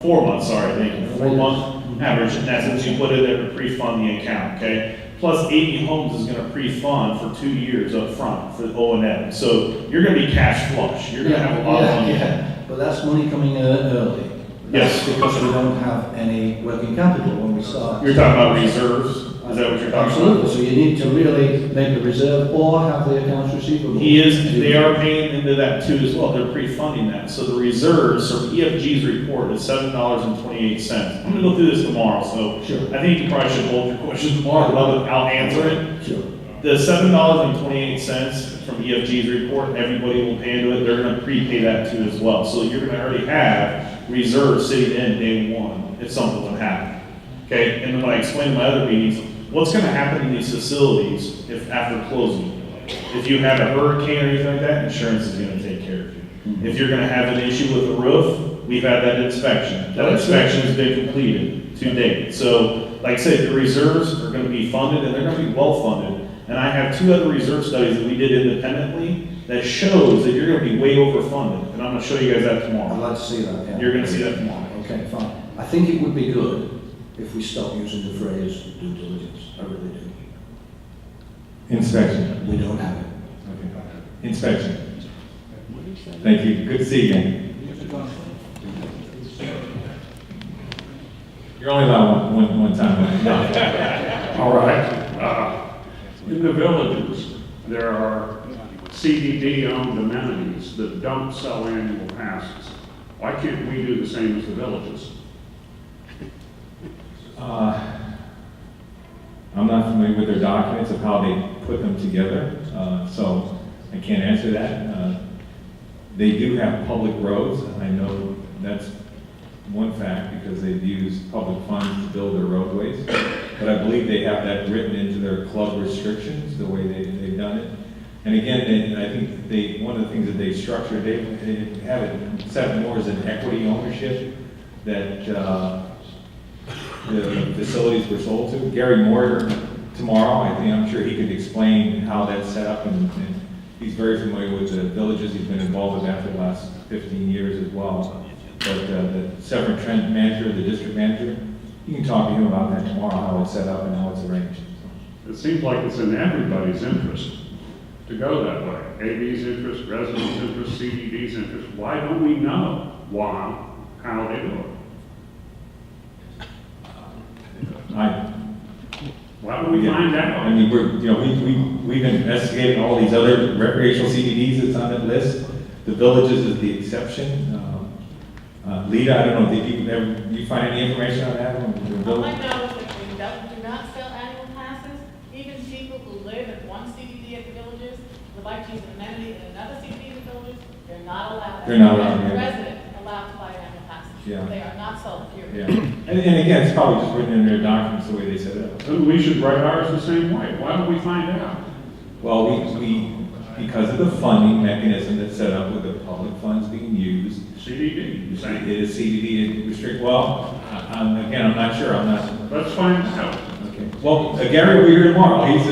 4 months, sorry, thank you, 4 month average, and that's what you put in there to pre-fund the account, okay? Plus 80 Homes is gonna pre-fund for 2 years up front for O&M, so you're gonna be cash flush, you're gonna have a lot of money. Yeah, but that's money coming early. Yes. That's because we don't have any working capital when we start. You're talking about reserves, is that what you're talking about? Absolutely, so you need to really make a reserve or have the accounts receivable. They are paying into that too as well, they're pre-funding that, so the reserves, so EFG's report is $7.28. I'm gonna go through this tomorrow, so Sure. I think you probably should hold your question tomorrow, but I'll answer it. Sure. The $7.28 from EFG's report, everybody will pay into it, they're gonna prepay that too as well. So you're gonna already have reserves sitting in day one if something would happen. Okay, and then when I explain in my other meetings, what's gonna happen in these facilities if after closing? If you have a hurricane or anything like that, insurance is gonna take care of you. If you're gonna have an issue with the roof, we've had that inspection. That inspection has been completed to date. So, like I said, the reserves are gonna be funded and they're gonna be well funded. And I have 2 other reserve studies that we did independently that shows that you're gonna be way overfunded. And I'm gonna show you guys that I'd tomorrow. like to see that, yeah. You're gonna see that tomorrow. Okay, fine. I think it would be good if we stop using the phrase due diligence. I really do. Inspection. We don't have it. Okay. Inspection. Thank you. Good to see you again. You're only allowed one time. All right. In the villages, there are CDD-owned amenities that don't sell annual passes. Why can't we do the same as the villages? I'm not familiar with their documents of how they put them together, so I can't answer that. They do have public roads. I know that's one fact because they've used public funds to build their roadways. But I believe they have that written into their club restrictions, the way they've done it. And again, I think one of the things that they structured, they have it set more as an equity ownership that the facilities were sold to. Gary Moore tomorrow, I'm sure he could explain how that's set up, and he's very familiar with the villages. He's been involved with that for the last 15 years as well. But the Severn Trent manager, the district manager, you can talk to him about that tomorrow, how it's set up and how it's arranged. It seems like it's in everybody's interest to go that way. AB's interest, residents' interest, CDD's interest. Why don't we know how they do it? Why don't we find out? I mean, we've investigated all these other recreational CBDs that's on that list. The villages is the exception. Lita, I don't know, did you find any information on that? All I know is that we do not sell annual passes. Even people who live at one CBD at the villages would like to use an amenity in another CBD at the villages, they're not allowed. They're not allowed, As a yeah. resident allowed to buy an annual pass. Yeah. They are not sold, period. Yeah, and again, it's probably just written in their documents the way they set it up. Then we should write ours the same way. Why don't we find out? Well, we because of the funding mechanism that's set up with the public funds being used, CDD, you're it saying. is CBD restrict. Well, I'm not sure. I'm not. Let's find out. Okay. Well, Gary will be here tomorrow. He's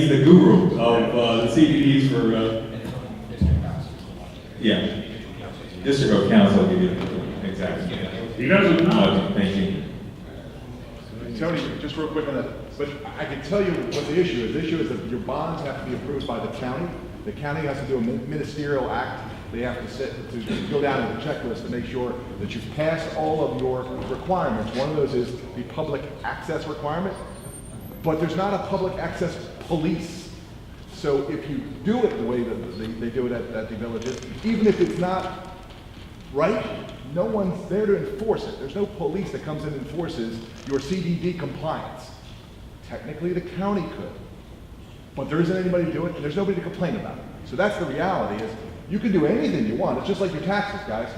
the guru of the CBDs for. Yeah. District of Council will give you exactly. He doesn't know. Okay, thank you. Tony, just real quick on that, but I can tell you what the issue is. The issue is that your bonds have to be approved by the county. The county has to do a ministerial act. They have to go down to the checklist to make sure that you've passed all of your requirements. One of those is the public access requirement, but there's not a public access police. So if you do it the way that they do it at the villages, even if it's not right, no one's there to enforce it. There's no police that comes in and enforces your CDD compliance. Technically, the county could, but there isn't anybody to do it, and there's nobody to complain about it. So that's the reality is, you can do anything you want. It's just like your taxes, guys.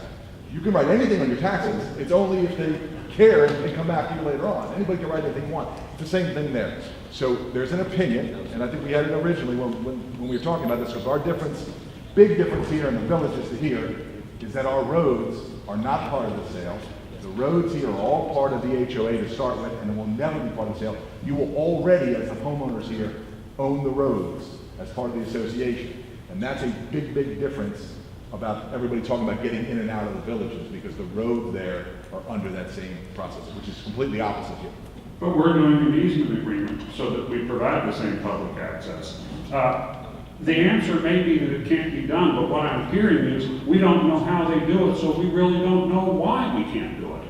You can write anything on your taxes. It's only if they care and come after you later on. Anybody can write anything you want. It's the same thing there. So there's an opinion, and I think we had it originally when we were talking about this, because our big difference here in the villages to here, is that our roads are not part of the sale. The roads here are all part of the HOA to start with, and it will never be part of the sale. You will already, as the homeowners here, own the roads as part of the association. And that's a big, big difference about everybody talking about getting in and out of the villages, because the road there are under that same process, which is completely opposite here. But we're doing an easement agreement so that we provide the same public access. The answer may be that it can't be done, but what I'm hearing is we don't know how they do it, so we really don't know why we can't do it.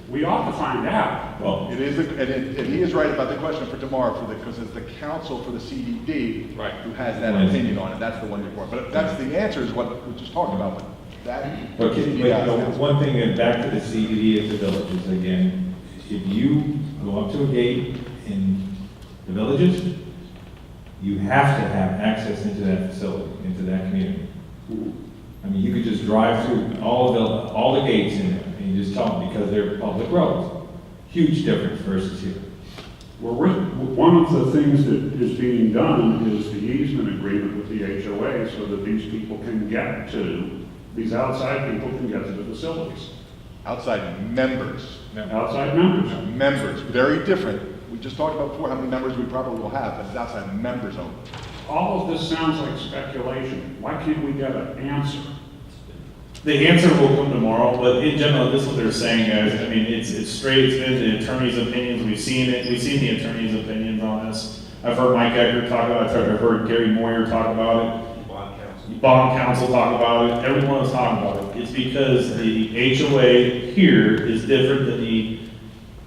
We ought to find out. Well, It is, and he is right about the question for tomorrow, because it's the council for the CDD who has that opinion on it. That's the one you're for. But that's the answer is what we just talked about. But that. but one thing, and back to the CBD of the villages again, if you go up to a gate in the villages, you have to have access into that facility, into that community. I mean, you could just drive through all the gates in there, and you just tell them, because they're public roads. Huge difference versus here. Well, one of the things that is being done is the easement agreement with the HOA so that these people can get to, these outside people can get to the facilities. Outside members. Outside members. Members, very different. We just talked about before how many members we probably will have, but it's outside members only. All of this sounds like speculation. Why can't we get an answer? The answer will come tomorrow, but in general, this is what they're saying, guys. I mean, it's straight, it's been the attorney's opinions, we've seen it, we've seen the attorney's opinions on this. I've heard Mike Eckert talk about it, I've heard Gary Moyer talk about it. Bond counsel talk about it, everyone is talking about it. It's because the HOA here is different than the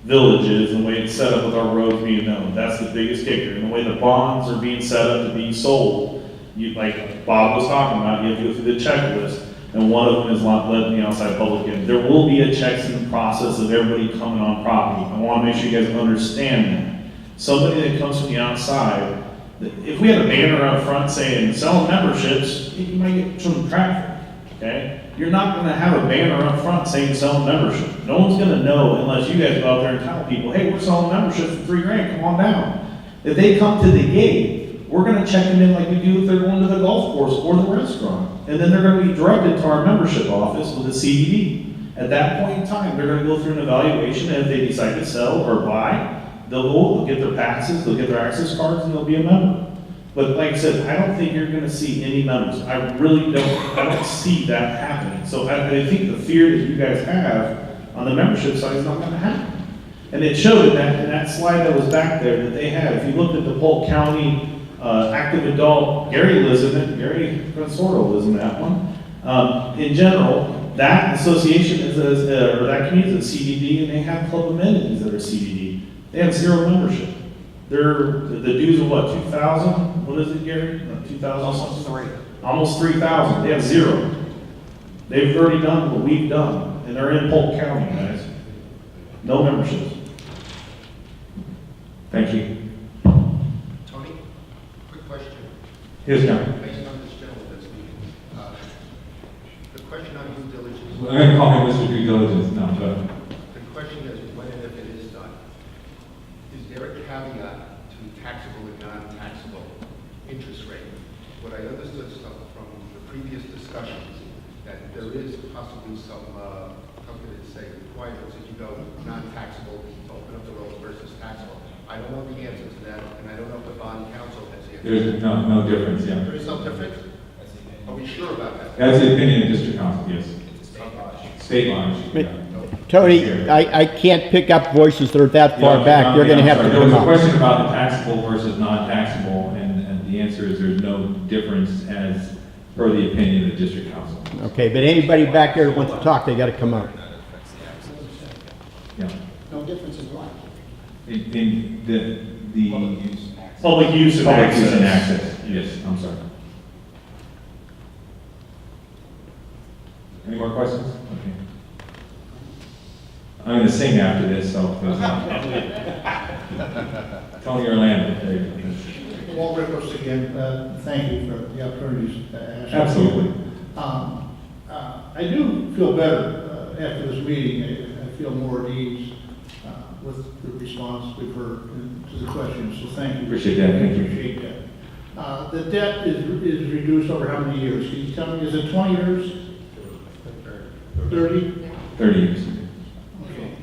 villages, and the way it's set up with our roads being known. That's the biggest kicker. And the way the bonds are being set up to be sold, you, like Bob was talking about, you have to go through the checklist. And one of them is letting the outside public in. There will be a checks and process of everybody coming on property. I want to make sure you guys understand that. Somebody that comes from the outside, if we had a banner out front saying selling memberships, you might get some traffic, okay? You're not going to have a banner up front saying selling membership. No one's going to know unless you guys go out there and tell people, hey, we're selling memberships for $3,000, come on down. If they come to the gate, we're going to check them in like we do if they're going to the golf course or the restaurant. And then they're going to be directed to our membership office with a CDD. At that point in time, they're going to go through an evaluation, and if they decide to sell or buy, they'll get their passes, they'll get their access cards, and they'll be a member. But like I said, I don't think you're going to see any members. I really don't. I don't see that happening. So I think the fear that you guys have on the membership side is not going to happen. And it showed in that slide that was back there that they had. If you looked at the Polk County active adult, Gary lives in it, Gary Consorto lives in that one. In general, that association or that community is a CDD, and they have club amenities that are CDD. They have zero membership. The dues are what, 2,000? What is it, Gary? 2,000? Almost 3,000. They have zero. They've already done what we've done, and they're in Polk County, guys. No memberships. Thank you. Tony, quick question. Here's John. Based on this gentleman that's speaking, the question on due diligence. I'm going to call him Mr. Due Diligence now, but The question is when and if it is done. Is there a caveat to taxable and non-taxable interest rate? What I understood from the previous discussions, that there is possibly some, how can I say, requirements as you go non-taxable to open up the road versus taxable. I don't know the answer to that, and I don't know if the bond council has the answer. there's no difference, yeah. There is some difference? Are we sure about that? That's the opinion of district council, yes. State law. yeah. Tony, I can't pick up voices that are that far Yeah, back. You're gonna have to There come was a up. question about the taxable versus non-taxable, and the answer is there's no difference as per the opinion of the district council. Okay, but anybody back there that wants to talk, they gotta come up. Yeah. No difference in what? In the Public use and public use and access. access, yes, I'm sorry. Any more questions? Okay. I'm going to sing after this, so. Tony Orlando, there you go. Walt Rickles again, thank you for the opportunity to ask. Absolutely. I do feel better after this meeting. I feel more at ease with the response we've heard to the questions, so thank you. Appreciate that, thank you. Appreciate that. The debt is reduced over how many years? Can you tell me, is it 20 years? 30? 30 years. Okay.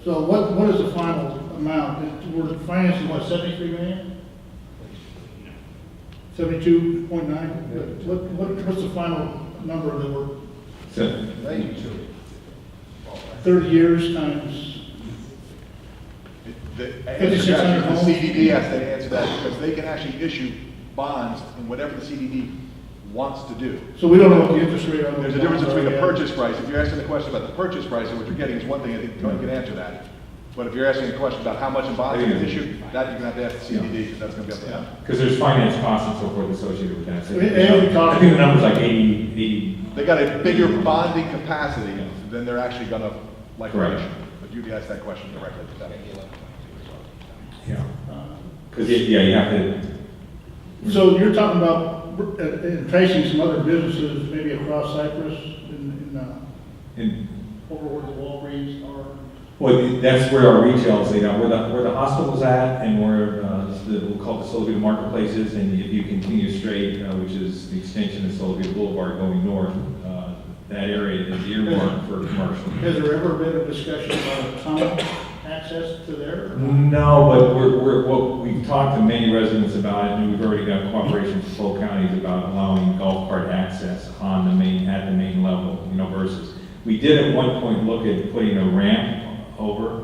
So what is the final amount? We're financing, what, 73 million? 72.9? What's the final number that were So, 30 years times, The 5,600 homes? CDD has to answer that, because they can actually issue bonds in whatever the CDD wants to do. so we don't know what the interest rate on. There's a difference between the purchase price. If you're asking the question about the purchase price and what you're getting is one thing, I think Tony can answer that. But if you're asking a question about how much in bonds is issued, that you're gonna have to ask the CDD, because that's gonna be up to them. because there's finance costs and so forth associated with that. So, And we talked- I think the number's like 80. They got a bigger bonding capacity than they're actually gonna likely Correct. issue. But you can ask that question directly to them. Yeah. Because, yeah, you have to, So you're talking about enticing some other businesses, maybe across Cyprus, and, over where the Walgreens are? well, that's where our retail is laid out, where the hospital's at and where, we'll call it the Solovita Marketplace is, and if you continue straight, which is the extension of Solovita Boulevard going north, that area is earmarked for commercial. Has there ever been a discussion about a tunnel access to there? No, but we've talked to many residents about it, and we've already got cooperation with full counties about allowing golf cart access on the main level, versus, we did at one point look at putting a ramp over.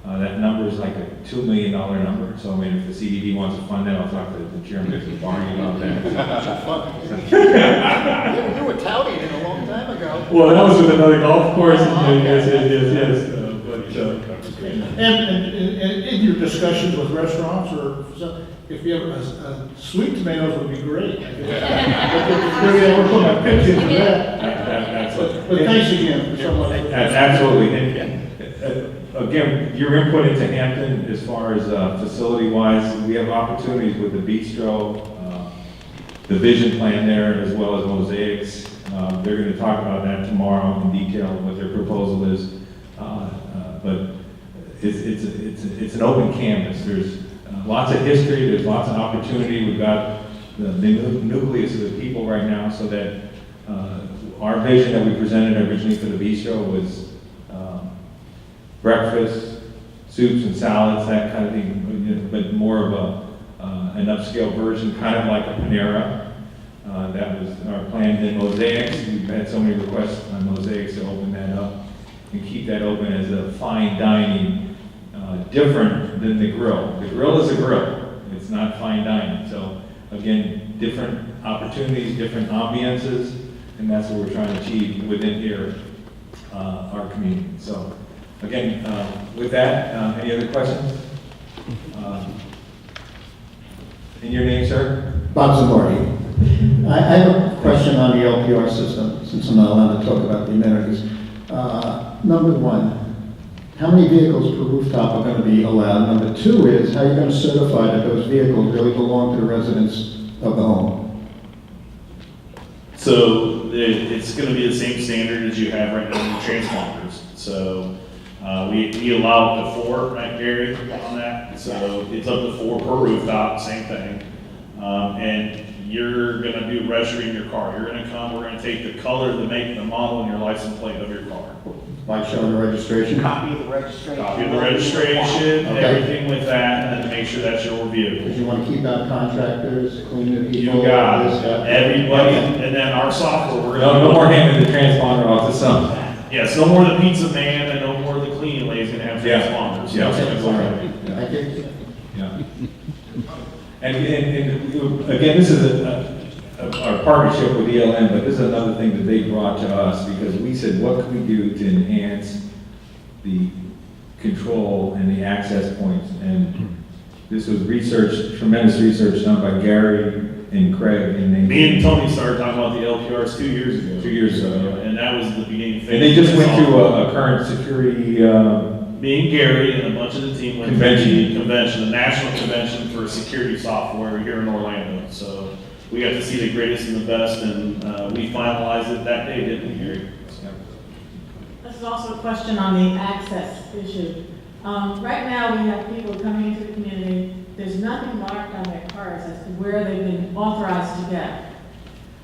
That number is like a $2 million number, so I mean, if the CDD wants to fund that, I'll talk to the chairman of the Barney about that. You were touting it a long time ago. Well, that was with another golf course, yes. And in your discussions with restaurants or, if you have a sweet tomatoes would be great. Maybe I would put my pitch into that. Absolutely. But thanks again for so much. Absolutely. And, again, your input into Hampton as far as facility-wise, we have opportunities with the bistro, the vision plan there, as well as mosaics. They're going to talk about that tomorrow in detail, what their proposal is. But it's an open canvas. There's lots of history, there's lots of opportunity. We've got the nucleus of the people right now, so that our vision that we presented originally for the bistro was breakfast, soups and salads, that kind of thing, but more of an upscale version, kind of like a Panera. That was our plan. In mosaics, we've had so many requests on mosaics to open that up and keep that open as a fine dining, different than the grill. The grill is a grill. It's not fine dining. So again, different opportunities, different ambiances, and that's what we're trying to achieve within here, our community. So again, with that, any other questions? In your name, sir? Bob Zamordi. I have a question on the LPR system, since I'm not allowed to talk about the amenities. Number one, how many vehicles per rooftop are going to be allowed? Number two is, how are you going to certify that those vehicles really belong to the residents of the home? So it's going to be the same standard as you have right now in the transponders. So we allow up to 4, right, Gary, on that. So it's up to 4 per rooftop, same thing. And you're going to do registering your car. You're going to come, we're going to take the color, the make, the model, and your license plate of your car. By showing the registration? Copy of the registration. Copy of the registration, Okay. everything with that, and then make sure that's your vehicle. Because you want to keep out contractors, clean the You people. got this, it. that. Everybody, Okay. and then our software, we're No, gonna. no more handing the transponder off to some. Yes, no more the pizza man and no more the cleaning lady's gonna have Yeah. transponders. Yeah. That's All all right. right. Thank you. Yeah. And again, this is our partnership with ELM, but this is another thing that they brought to us, because we said, what can we do to enhance the control and the access points? And this was research, tremendous research done by Gary and Craig. And Me and Tony started talking about the LPRs 2 years ago. 2 years ago. And that was the beginning phase. And they just went through a current security, Me and Gary and a bunch of the team went to Convention. the convention, the national convention for security software here in Orlando. So we got to see the greatest and the best, and we finalized it that day, didn't we, Gary? This is also a question on the access issue. Right now, we have people coming into the community, there's nothing marked on their cars as to where they've been authorized to get.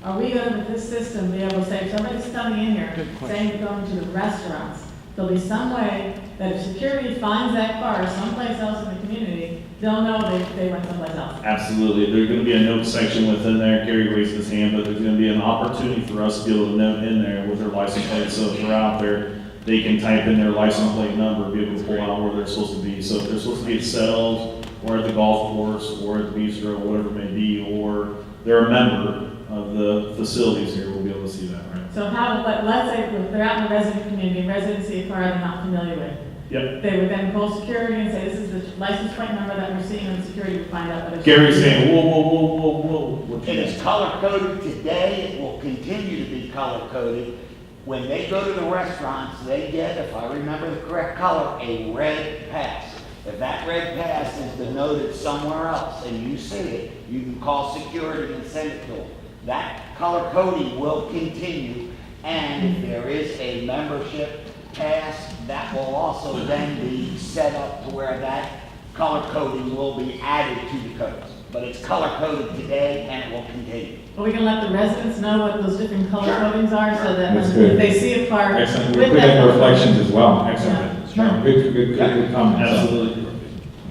Are we going to, with this system, be able to say, if somebody's coming in here, saying they're going to the restaurants, there'll be some way that if security finds that car someplace else in the community, they'll know they went someplace else. Absolutely, there's gonna be a note section within there, Gary raised his hand, but there's gonna be an opportunity for us to be able to note in there with their license plate, so if they're out there, they can type in their license plate number, be able to pull out where they're supposed to be. So if they're supposed to be at Sells, or at the golf course, or at the bistro, whatever it may be, or they're a member of the facilities here, we'll be able to see that, right? So let's say if they're out in the resident community, residents see a car they're not familiar with. Yep. They would then call security and say, this is the license plate number that we're seeing, and security would find out that it's. Gary's saying, whoa, whoa, whoa, whoa, whoa. What It you is color coded today, it will continue to be color coded. When they go to the restaurants, they get, if I remember the correct color, a red pass. If that red pass is denoted somewhere else and you see it, you can call security and send it to them. That color coding will continue, and if there is a membership pass, that will also then be set up to where that color coding will be added to the codes. But it's color coded today and it will continue. But we can let the residents know what those different color Sure. codings are, so that That's when- good. if they see a car. Excellent, we with put that in color- reflections as well, excellent. Yeah. Good comment. So,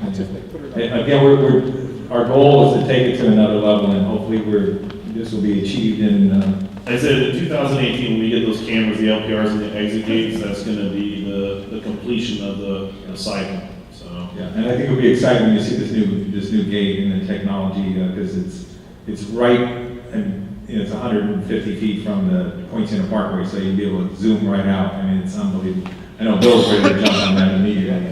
Absolutely. Again, our goal is to take it to another level, and hopefully this will be achieved in, I said in 2018, when we get those cameras, the LPRs and the exit gates, that's gonna be the completion of the cycle, so. yeah, and I think it'll be exciting when you see this new gate and the technology, because it's right, and it's 150 feet from the Point Center Parkway, so you'll be able to zoom right out. I mean, it's unbelievable. I know Bill's ready to jump on that immediately,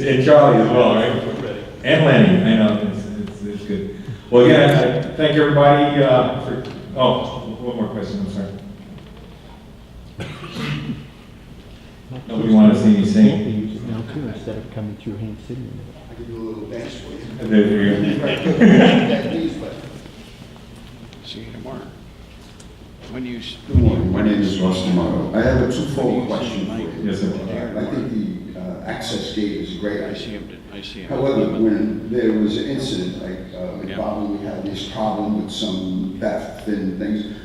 and Charlie as well, right? And Lenny, I know, it's good. Well, again, I thank everybody one more question, I'm sorry. Nobody want to see me sing? Use it now too, instead of coming through Haines City. I can do a little dance for you. There you go. See you tomorrow. When you. Good morning, my name is Russ D'Amato. I have a twofold question for you. Yes, sir. I think the access gate is a great idea. I see him. However, when there was an incident, like in Bobby, we had this problem with some theft and things.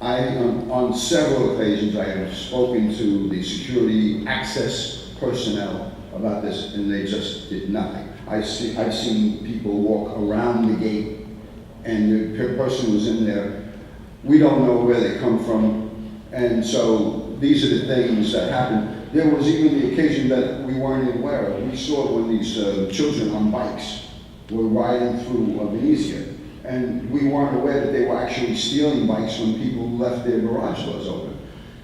On several occasions, I have spoken to the security access personnel about this, and they just did nothing. I've seen people walk around the gate, and the person was in there. We don't know where they come from, and so these are the things that happen. There was even the occasion that we weren't aware of. We saw when these children on bikes were riding through Venezia, and we weren't aware that they were actually stealing bikes when people left their garage doors open.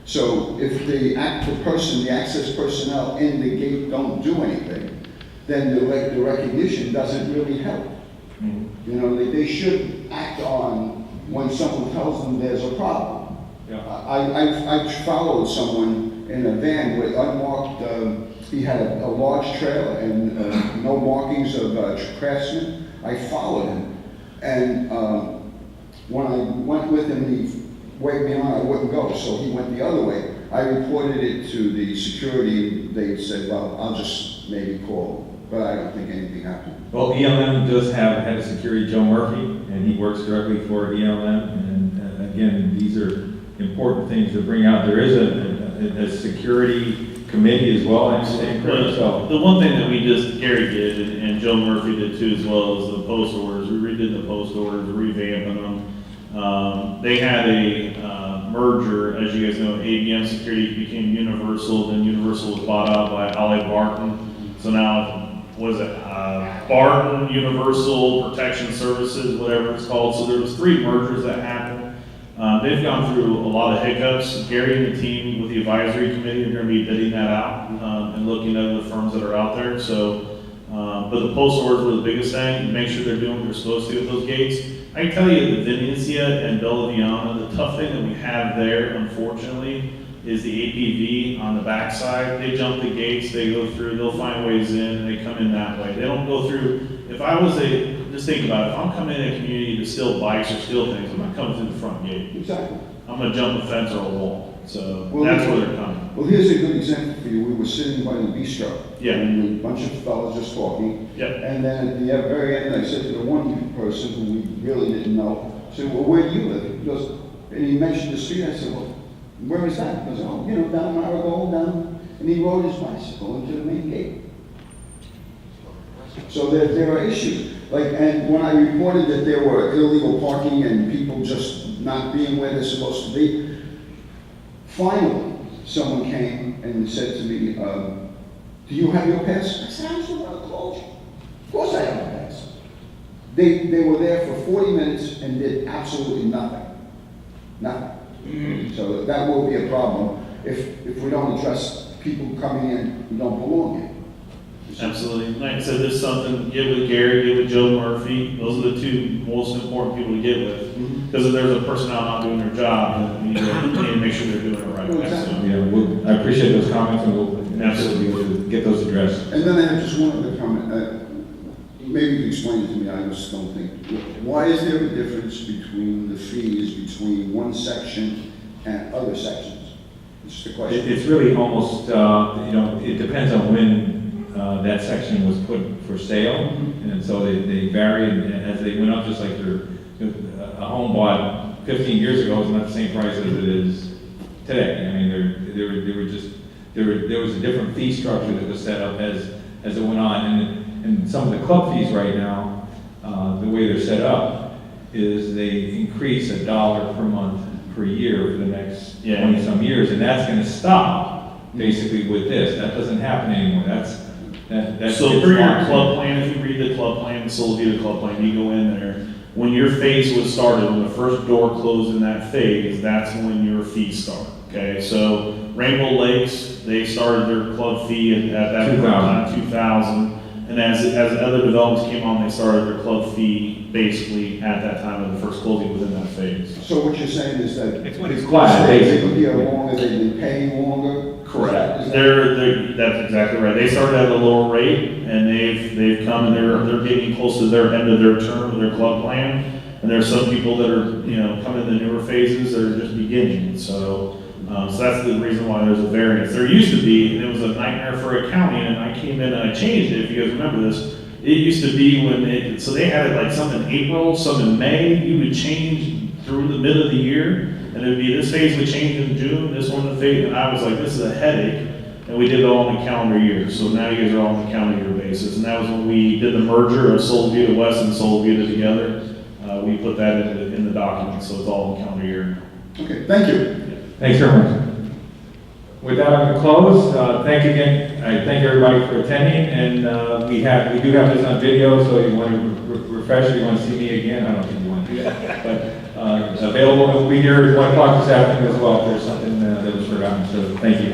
So if the access personnel in the gate don't do anything, then the recognition doesn't really help. Mm-hmm. You know, they should act on when someone tells them there's a problem. Yeah. I followed someone in a van with unmarked, he had a large trailer and no markings of Craftsman. I followed him, and when I went with him, he waved me on, I wouldn't go, so he went the other way. I reported it to the security, they said, well, I'll just maybe call, but I don't think anything happened. Well, ELM does have head of security Joe Murphy, and he works directly for ELM. And again, these are important things to bring out. There is a security committee as well, and Chris, so. The one thing that Gary did, and Joe Murphy did too as well, is the post orders. We redid the post orders, revamping them. They had a merger, as you guys know, ABM Security became Universal, then Universal was bought out by Ali Barton. So now, Barton Universal Protection Services, whatever it's called. So there was 3 mergers that happened. They've gone through a lot of hiccups. Gary and the team with the advisory committee are going to be bidding that out and looking at the firms that are out there. So, but the post orders were the biggest thing. Make sure they're doing what they're supposed to with those gates. I can tell you that Venezia and Bella Viana, the tough thing that we have there, unfortunately, is the APV on the backside. They jump the gates, they go through, they'll find ways in, and they come in that way. They don't go through. If I was just think about it, if I'm coming in a community to steal bikes or steal things, I'm not coming through the front gate. Exactly. I'm gonna jump a fence or a wall. So Well, that's where they're coming. Well, here's a good example for you. We were sitting by the bistro. Yeah. And a bunch of fellas just talking. Yep. And then at the very end, I said to the one person who we really didn't know, I said, well, where do you live? He goes, and he mentioned the street. I said, well, Where is that? He goes, oh, down Marigold, down, and he rode his bicycle into the main gate. So there are issues. And when I reported that there were illegal parking and people just not being where they're supposed to be, finally, someone came and said to me, do you have your pass? I said, I just want to close you. Of course I have a pass. They were there for 40 minutes and did absolutely nothing. Nothing. So that will be a problem if we don't address people coming in who don't belong here. Absolutely. Like I said, this is something, get with Gary, get with Joe Murphy. Those are the two most important people to get with. Because if there's a person out not doing their job, then we need to make sure they're doing it right. So, Yeah, I appreciate those comments, and we'll absolutely be able to get those addressed. And then I have just one other comment. Maybe you can explain it to me, I just don't think. Why is there a difference between the fees between one section and other sections? It's just a question. It's really almost, it depends on when that section was put for sale, and so they vary, and as they went up, just like a home bought 15 years ago is not the same price as it is today. I mean, there was a different fee structure that was set up as it went on, and some of the club fees right now, the way they're set up, is they increase $1 per month per year for the next 20-some years, and that's going to stop basically with this. That doesn't happen anymore. That's so for your club plan, if you read the club plan, the Solovita club plan, you go in there. When your phase was started, when the first door closed in that phase, that's when your fees start. Okay, so Rainbow Lakes, they started their club fee at that point in time, 2,000. And as other developments came on, they started their club fee basically at that time of the first closing within that phase. So what you're saying is that it's when it's class, basically. They've been here longer, they've been paying longer? Correct. Is that- That's exactly right. They started at a lower rate, and they've come and they're getting close to their end of their term of their club plan. And there's some people that are coming in the newer phases that are just beginning. So that's the reason why there's a variance. There used to be, and it was a nightmare for accounting, and I came in and I changed it. If you guys remember this, it used to be so they had it like some in April, some in May. You would change through the middle of the year. And it would be this phase would change in June, this one the phase, and I was like, this is a headache. And we did it all in the calendar year. So now you guys are all on the calendar year basis. And that was when we did the merger of Solovita West and Solovita together. We put that in the document, so it's all in calendar year. Okay, thank you. Thanks very much. With that, I'm going to close. I thank everybody for attending, and we do have this on video, so you want to refresh, you want to see me again, I don't think you want to do that. But available, we'll be here at 1 o'clock this afternoon as well if there's something that was forgotten, so thank you.